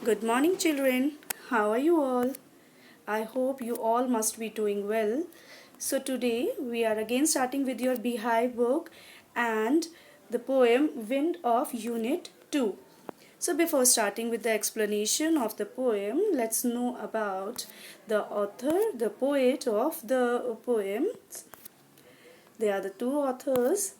Good morning, children. How are you all? I hope you all must be doing well. So, today we are again starting with your Beehive book and the poem Wind of Unit 2. So, before starting with the explanation of the poem, let's know about the author, the poet of the poem. They are the two authors,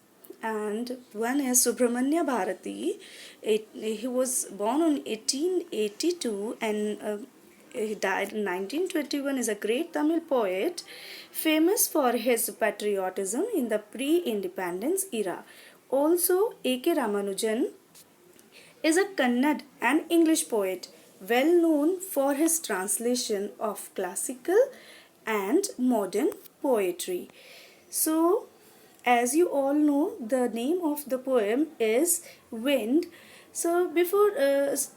and one is Subramanya Bharati. He was born in 1882 and he died in 1921. Is a great Tamil poet, famous for his patriotism in the pre-independence era. Also, A.K. Ramanujan is a Kannada and English poet, well known for his translation of classical and modern poetry. So, as you all know, the name of the poem is Wind. So,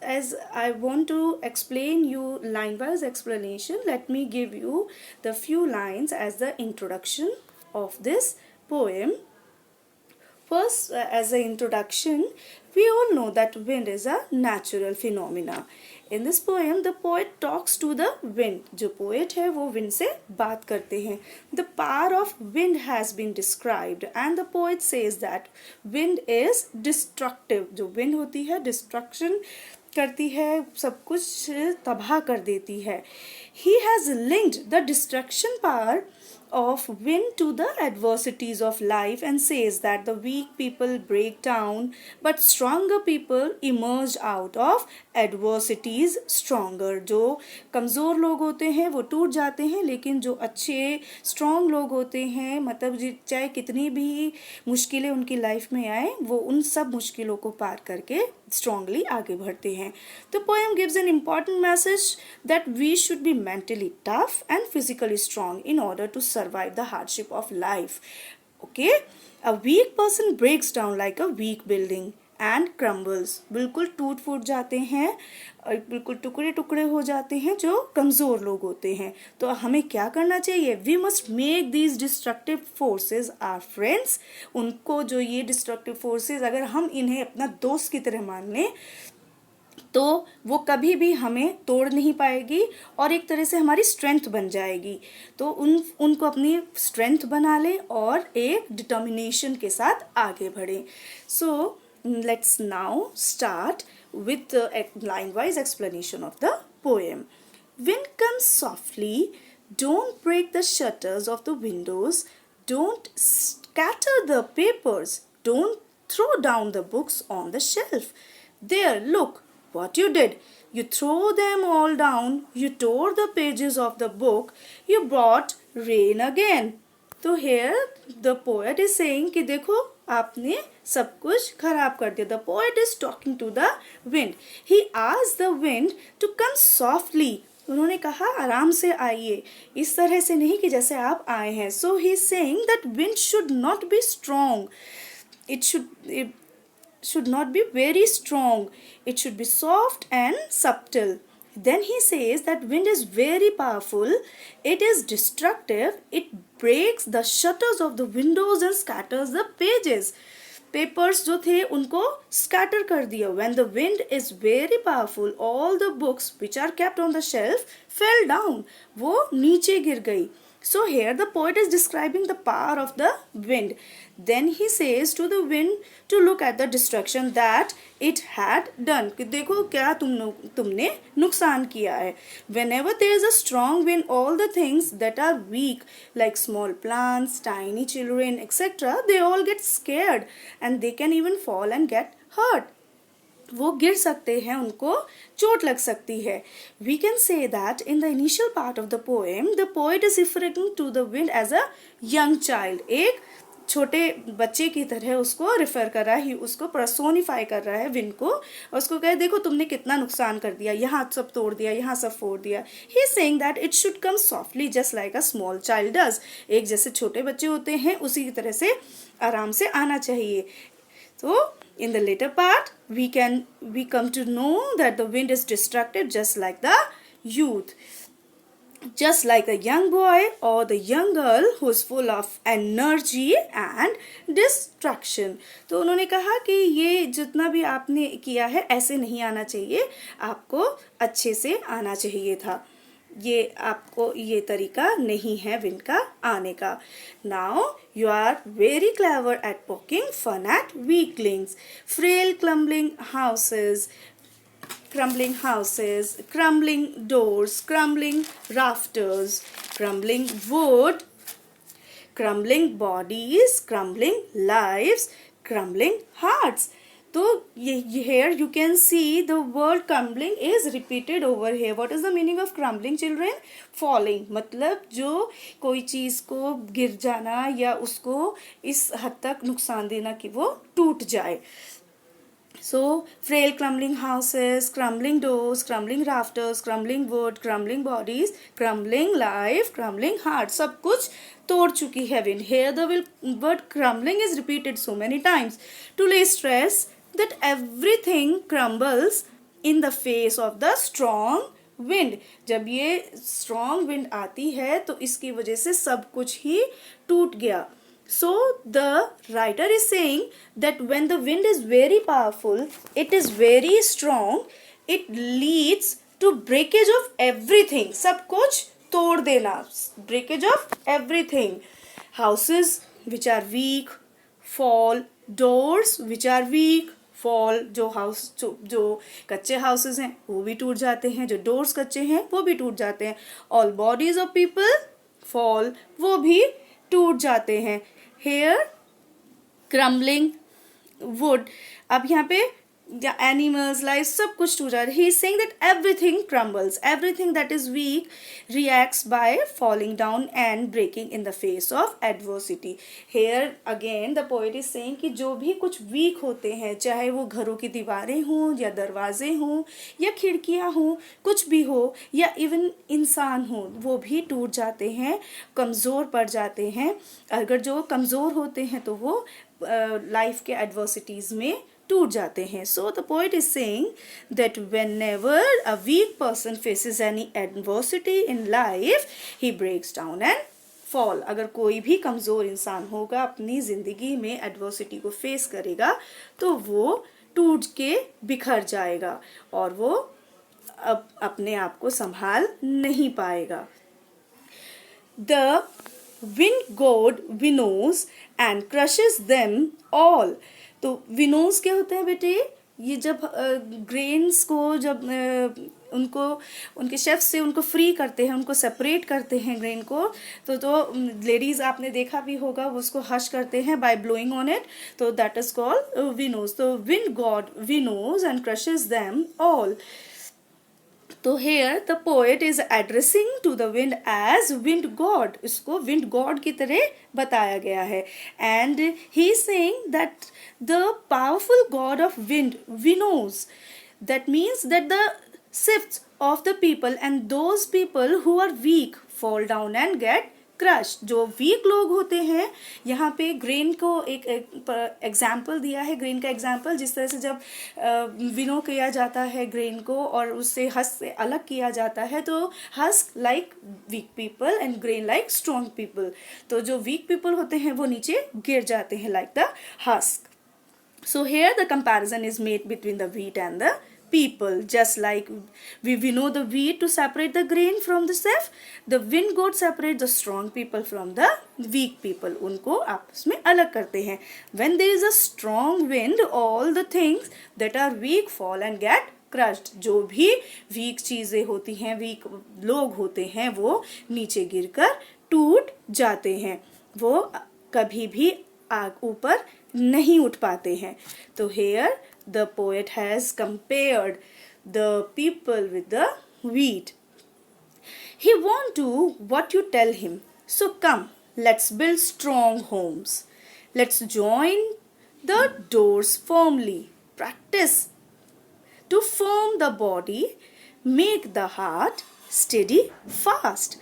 as I want to explain you line-wise explanation, let me give you the few lines as the introduction of this poem. First, as an introduction, we all know that wind is a natural phenomena. In this poem, the poet talks to the wind. जो poet है वो wind से बात करते हैं. The power of wind has been described and the poet says that wind is destructive. जो wind होती है destruction करती है, सब कुछ तबाह कर देती है. He has linked the destruction power of wind to the adversities of life and says that the weak people break down but stronger people emerge out of adversities stronger. जो कमज़ोर लोग होते हैं वो टूट जाते हैं, लेकिन जो अच्छे स्ट्रॉन्ग लोग होते हैं, मतलब चाहे कितनी भी मुश्किलें उनकी लाइफ में आए, वो उन सब मुश्किलों को पार करके strongly आगे बढ़ते हैं. The poem gives an important message that we should be mentally tough and physically strong in order to survive the hardship of life. Okay? A weak person breaks down like a weak building and crumbles. बिल्कुल टूट फूट जाते हैं और बिल्कुल टुकड़े टुकड़े हो जाते हैं जो कमज़ोर लोग होते हैं. तो हमें क्या करना चाहिए? We must make these destructive forces our friends. उनको जो ये destructive forces, अगर हम इन्हें अपना दोस्त की तरह मान लें तो वो कभी भी हमें तोड़ नहीं पाएगी और एक तरह से हमारी स्ट्रेंथ बन जाएगी. तो उनको अपनी स्ट्रेंथ बना लें और एक डिटर्मिनेशन के साथ आगे बढ़ें. सो let's now start with the line-wise explanation of the poem. Wind comes softly, don't break the shutters of the windows, don't scatter the papers, don't throw down the books on the shelf. There, look what you did. You threw them all down, you tore the pages of the book, you brought rain again. तो here the poet is saying कि देखो आपने सब कुछ खराब कर दिया. The poet is talking to the wind. He asked the wind to come softly. उन्होंने कहा आराम से आइए, इस तरह से नहीं कि जैसे आप आए हैं. So he is saying that wind should not be strong. It should not be very strong. It should be soft and subtle. Then he says that wind is very powerful, it is destructive, it breaks the shutters of the windows and scatters the pages. Papers जो थे उनको scatter कर दिया. When the wind is very powerful, all the books which are kept on the shelf fell down. वो नीचे गिर गई. So here the poet is describing the power of the wind. Then he says to the wind to look at the destruction that it had done. कि देखो क्या तुमने नुकसान किया है. Whenever there is a strong wind, all the things that are weak, like small plants, tiny children, etc., they all get scared and they can even fall and get hurt. वो गिर सकते हैं, उनको चोट लग सकती है. We can say that in the initial part of the poem, the poet is referring to the wind as a young child. एक छोटे बच्चे की तरह उसको रिफर कर रहा है, उसको पर्सोनिफाई कर रहा है विंड को, और उसको कहे देखो तुमने कितना नुकसान कर दिया, यहाँ सब तोड़ दिया, यहाँ सब फोड़ दिया. He is saying that it should come softly just like a small child does. एक जैसे छोटे बच्चे होते हैं उसी की तरह से आराम से आना चाहिए. So in the later part we come to know that the wind is destructive just like the youth. just like a young boy or the young girl who is full of energy and distraction. तो उन्होंने कहा कि ये जितना भी आपने किया है ऐसे नहीं आना चाहिए, आपको अच्छे से आना चाहिए था, ये आपको ये तरीका नहीं है विंड का आने का. Now you are very clever at poking fun at weaklings, frail crumbling houses, crumbling doors, crumbling rafters, crumbling wood, crumbling bodies, crumbling lives, crumbling hearts. तो ये here you can see the word crumbling is repeated over here. What is the meaning of crumbling, children? Falling. मतलब जो कोई चीज़ को गिर जाना या उसको इस हद तक नुकसान देना कि वो टूट जाए. So, frail crumbling houses, crumbling doors, crumbling rafters, crumbling wood, crumbling bodies, crumbling life, crumbling heart. सब कुछ तोड़ चुकी है wind. Here the word crumbling is repeated so many times to lay stress that everything crumbles in the face of the strong wind. जब ये strong wind आती है तो इसकी वजह से सब कुछ ही टूट गया. So the writer is saying that when the wind is very powerful, it is very strong, it leads to breakage of everything. सब कुछ तोड़ देना, breakage of everything. Houses which are weak fall, doors which are weak fall. जो कच्चे houses हैं वो भी टूट जाते हैं, जो डोर्स कच्चे हैं वो भी टूट जाते हैं. All bodies of people fall, वो भी टूट जाते हैं. Here crumbling wood, अब यहाँ पे animals, life, सब कुछ टूट जाता है. He is saying that everything crumbles, everything that is weak reacts by falling down and breaking in the face of adversity. Here again the poet is saying कि जो भी कुछ weak होते हैं, चाहे वो घरों की दीवारें हों या दरवाजे हों या खिड़कियाँ हों, कुछ भी हो, या इवन इंसान हो, वो भी टूट जाते हैं, कमज़ोर पड़ जाते हैं. अगर जो कमज़ोर होते हैं तो वो लाइफ के एडवर्सिटीज़ में टूट जाते हैं. So the poet is saying that whenever a weak person faces any adversity in life, he breaks down and fall. अगर कोई भी कमज़ोर इंसान होगा अपनी ज़िंदगी में एडवर्सिटी को फेस करेगा तो वो टूट के बिखर जाएगा और वो अब अपने आप को संभाल नहीं पाएगा. The wind god winnows and crushes them all. तो विनोज क्या होते हैं बेटे? ये जब ग्रेन्स को जब उनको उनके शेफ से उनको फ्री करते हैं, उनको सेपरेट करते हैं ग्रेन को, तो लेडीज़ आपने देखा भी होगा वो उसको हश करते हैं बाय ब्लोइंग ऑन इट, तो दैट इज कॉल्ड विनोज. तो wind god winnows and crushes them all. तो here the poet is addressing to the wind as wind god. इसको wind god की तरह बताया गया है. And he is saying that the powerful god of wind winnows. That means that the shifts of the people and those people who are weak fall down and get crush. जो week लोग होते हैं, यहाँ पे grain को एक example दिया है, ग्रेन का एग्जाम्पल, जिस तरह से जब विनो किया जाता है ग्रेन को और उससे हस्क से अलग किया जाता है, तो husk like weak people and grain like strong people. तो जो वीक पीपल होते हैं वो नीचे गिर जाते हैं like the husk. So here the comparison is made between the wheat and the people. Just like we know the wheat to separate the grain from the chaff, the wind god separates the strong people from the weak people. उनको आपस में अलग करते हैं. When there is a strong wind, all the things that are weak fall and get crushed. जो भी weak चीज़ें होती हैं, weak लोग होते हैं, वो नीचे गिरकर टूट जाते हैं, वो कभी भी आग ऊपर नहीं उठ पाते हैं. तो here the poet has compared the people with the wheat. He won't do what you tell him. So come, let's build strong homes. Let's join the doors firmly. Practice to firm the body, make the heart steady fast.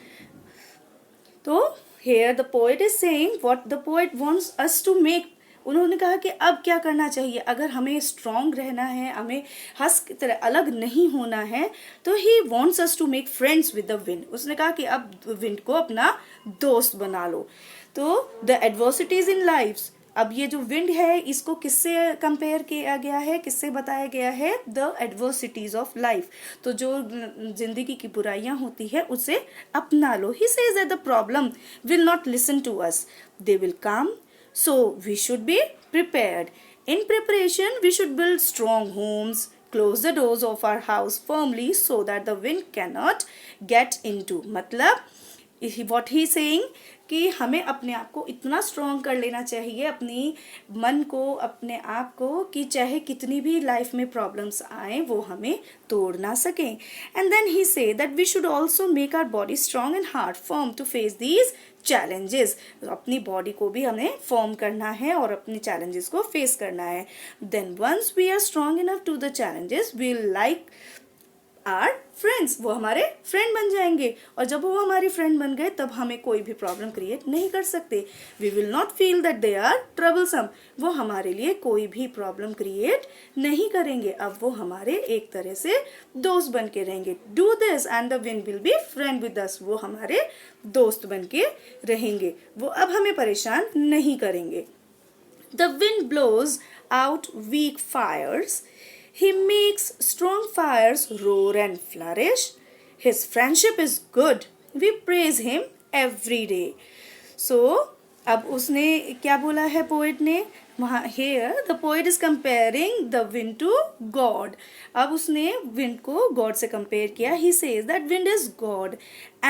So here the poet is saying what the poet wants us to make उन्होंने कहा कि अब क्या करना चाहिए, अगर हमें strong रहना है, हमें हंस की तरह अलग नहीं होना है, तो he wants us to make friends with the wind. उसने कहा कि अब विंड को अपना दोस्त बना लो। तो द एडवर्सिटीज इन लाइफ, अब ये जो विंड है इसको किससे कंपेयर किया गया है, किससे बताया गया है, द एडवर्सिटीज ऑफ लाइफ। तो जो जिंदगी की बुराइयां होती है उसे अपना लो। He says that the problem will not listen to us, they will come, so we should be prepared. In preparation we should build strong homes, close the doors of our house firmly so that the wind cannot get into। मतलब what he saying कि हमें अपने आप को इतना strong कर लेना चाहिए, अपनी मन को, अपने आप को, कि चाहे कितनी भी लाइफ में प्रॉब्लम्स आए वो हमें तोड़ ना सकें। And then he say that we should also make our body strong and heart firm to face these challenges. अपनी बॉडी को भी हमें फॉर्म करना है और अपनी चैलेंजेस को फेस करना है। Then once we are strong enough to the challenges we like are friends, वो हमारे फ्रेंड बन जाएंगे, और जब वो हमारी फ्रेंड बन गए तब हमें कोई भी प्रॉब्लम क्रिएट नहीं कर सकते। We will not feel that they are troublesome, वो हमारे लिए कोई भी प्रॉब्लम क्रिएट नहीं करेंगे। अब वो हमारे एक तरह से दोस्त बन के रहेंगे। Do this and the wind will be friend with us, वो हमारे दोस्त बन के रहेंगे, वो अब हमें परेशान नहीं करेंगे। The wind blows out weak fires, he makes strong fires roar and flourish. His friendship is good. We praise him every day. So, अब उसने क्या बोला है पोएट ने वहाँ, here the poet is comparing the wind to God. अब उसने wind को गॉड से कंपेयर किया। He says that wind is God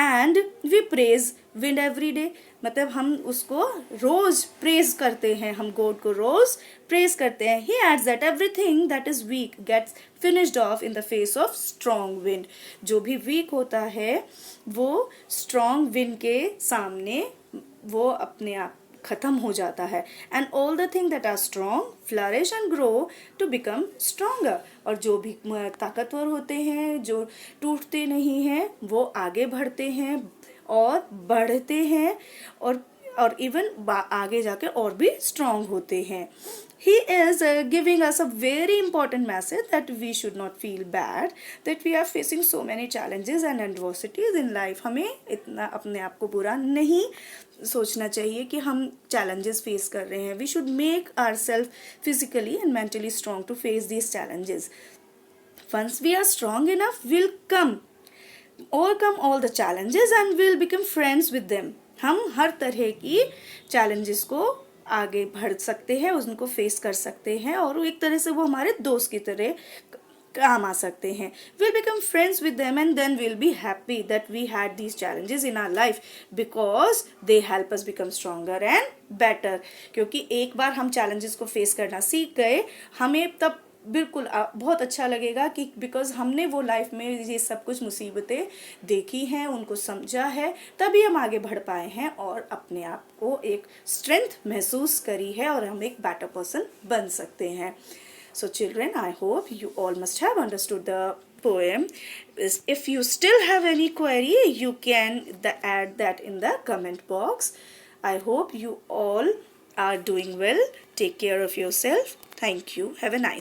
and we praise wind every day. मतलब हम उसको रोज प्रेज करते हैं, हम गॉड को रोज प्रेज करते हैं। He adds that everything that is weak gets finished off in the face of strong wind. जो भी वीक होता है वो स्ट्रॉन्ग विंड के सामने वो अपने आप खत्म हो जाता है। And all the thing that are strong flourish and grow to become stronger. और जो भी ताकतवर होते हैं, जो टूटते नहीं हैं, वो आगे बढ़ते हैं और बढ़ते हैं और इवन आगे जाके और भी स्ट्रॉन्ग होते हैं। He is giving us a very important message that we should not feel bad that we are facing so many challenges and adversities in life. हमें इतना अपने आप को बुरा नहीं सोचना चाहिए कि हम challenges face कर रहे हैं. We should make ourselves physically and mentally strong to face these challenges. Once we are strong enough, we'll overcome all the challenges and we'll become friends with them. हम हर तरह की challenges को आगे बढ़ सकते हैं, उनको फेस कर सकते हैं और एक तरह से वो हमारे दोस्त की तरह काम आ सकते हैं. We'll become friends with them and then we'll be happy that we had these challenges in our life because they help us become stronger and better. क्योंकि एक बार हम challenges को फेस करना सीख गए, हमें तब बिल्कुल बहुत अच्छा लगेगा कि बिकॉज हमने वो लाइफ में ये सब कुछ मुसीबतें देखी हैं, उनको समझा है, तभी हम आगे बढ़ पाए हैं और अपने आप को एक स्ट्रेंथ महसूस करी है और हम एक बेटर पर्सन बन सकते हैं. So children, I hope you all must have understood the poem. If you still have any query, you can add that in the comment box. I hope you all are doing well. Take care of yourself. Thank you. Have a nice